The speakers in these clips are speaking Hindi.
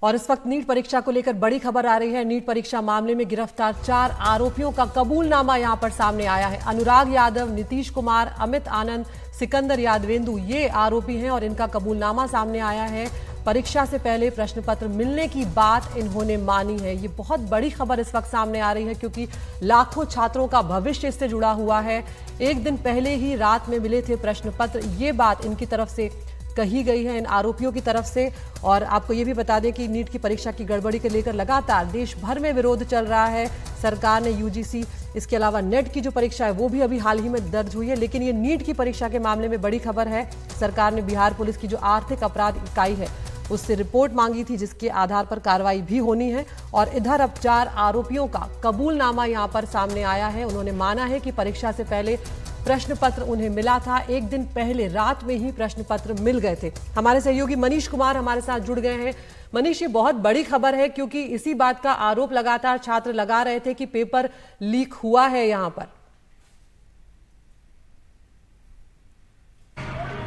और इस वक्त नीट परीक्षा को लेकर बड़ी खबर आ रही है। नीट परीक्षा मामले में गिरफ्तार 4 आरोपियों का कबूलनामा यहां पर सामने आया है। अनुराग यादव, नीतीश कुमार, अमित आनंद, सिकंदर यादवेंदु ये आरोपी हैं और इनका कबूलनामा सामने आया है। परीक्षा से पहले प्रश्न पत्र मिलने की बात इन्होंने मानी है। ये बहुत बड़ी खबर इस वक्त सामने आ रही है क्योंकि लाखों छात्रों का भविष्य इससे जुड़ा हुआ है। एक दिन पहले ही रात में मिले थे प्रश्न पत्र, ये बात इनकी तरफ से कही गई है, इन आरोपियों की तरफ से। और आपको ये भी बता दें कि नीट की परीक्षा की गड़बड़ी को लेकर लगातार देश भर में विरोध चल रहा है। सरकार ने यूजीसी, इसके अलावा नेट की जो परीक्षा है वो भी अभी हाल ही में दर्ज हुई है, लेकिन ये नीट की परीक्षा के मामले में बड़ी खबर है। सरकार ने बिहार पुलिस की जो आर्थिक अपराध इकाई है उससे रिपोर्ट मांगी थी, जिसके आधार पर कार्रवाई भी होनी है। और इधर अब 4 आरोपियों का कबूलनामा यहां पर सामने आया है। उन्होंने माना है कि परीक्षा से पहले प्रश्न पत्र उन्हें मिला था। एक दिन पहले रात में ही प्रश्न पत्र मिल गए थे। हमारे सहयोगी मनीष कुमार हमारे साथ जुड़ गए हैं। मनीष, ये बहुत बड़ी खबर है क्योंकि इसी बात का आरोप लगातार छात्र लगा रहे थे कि पेपर लीक हुआ है यहां पर।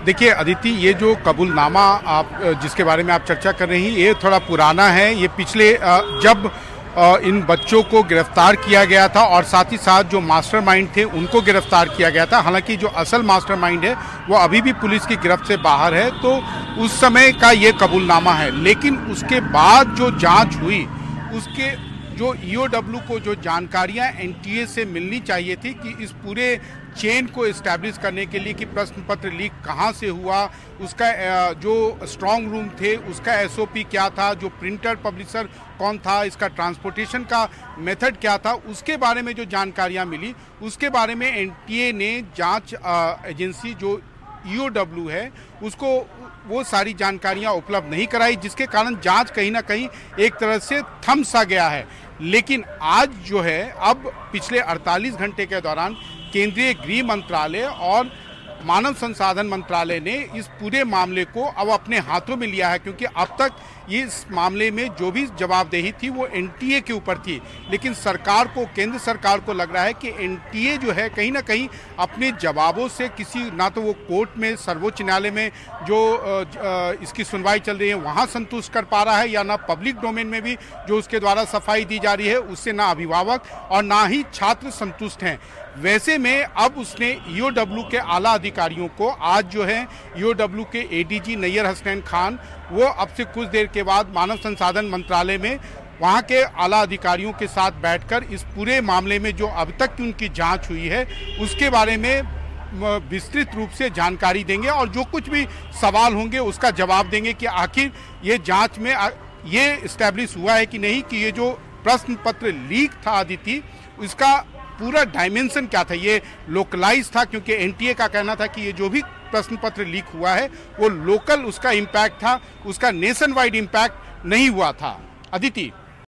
देखिए अदिति, ये जो कबूलनामा आप जिसके बारे में आप चर्चा कर रही हैं, ये थोड़ा पुराना है। ये पिछले जब इन बच्चों को गिरफ्तार किया गया था और साथ ही साथ जो मास्टरमाइंड थे उनको गिरफ्तार किया गया था। हालांकि जो असल मास्टरमाइंड है वो अभी भी पुलिस की गिरफ्त से बाहर है, तो उस समय का ये कबूलनामा है। लेकिन उसके बाद जो जांच हुई, उसके जो ईओडब्ल्यू को जो जानकारियां एनटीए से मिलनी चाहिए थी कि इस पूरे चेन को एस्टैब्लिश करने के लिए कि प्रश्न पत्र लीक कहां से हुआ, उसका जो स्ट्रांग रूम थे उसका एसओपी क्या था, जो प्रिंटर पब्लिशर कौन था, इसका ट्रांसपोर्टेशन का मेथड क्या था, उसके बारे में जो जानकारियां मिली, उसके बारे में एनटीए ने जांच एजेंसी जो ईओडब्ल्यू है उसको वो सारी जानकारियां उपलब्ध नहीं कराई, जिसके कारण जांच कहीं ना कहीं एक तरह से थम सा गया है। लेकिन आज जो है, अब पिछले 48 घंटे के दौरान केंद्रीय गृह मंत्रालय और मानव संसाधन मंत्रालय ने इस पूरे मामले को अब अपने हाथों में लिया है, क्योंकि अब तक इस मामले में जो भी जवाबदेही थी वो एनटीए के ऊपर थी। लेकिन सरकार को, केंद्र सरकार को लग रहा है कि एनटीए जो है कहीं ना कहीं अपने जवाबों से किसी, ना तो वो कोर्ट में, सर्वोच्च न्यायालय में जो इसकी सुनवाई चल रही है वहाँ संतुष्ट कर पा रहा है, या ना पब्लिक डोमेन में भी जो उसके द्वारा सफाई दी जा रही है उससे ना अभिभावक और ना ही छात्र संतुष्ट हैं। वैसे में अब उसने ईओडब्ल्यू के आला अधिकारियों को, आज जो है ईओडब्ल्यू के एडीजी नैयर हसनैन खान, वो अब से कुछ देर के बाद मानव संसाधन मंत्रालय में वहाँ के आला अधिकारियों के साथ बैठकर इस पूरे मामले में जो अब तक की उनकी जांच हुई है उसके बारे में विस्तृत रूप से जानकारी देंगे और जो कुछ भी सवाल होंगे उसका जवाब देंगे कि आखिर ये जांच में ये इस्टेब्लिश हुआ है कि नहीं कि ये जो प्रश्न पत्र लीक था अदिति, इसका पूरा डायमेंशन क्या था, ये लोकलाइज था, क्योंकि एनटीए का कहना था कि ये जो भी प्रश्न पत्र लीक हुआ है वो लोकल उसका इम्पैक्ट था, उसका नेशन वाइड इम्पैक्ट नहीं हुआ था। अदिति।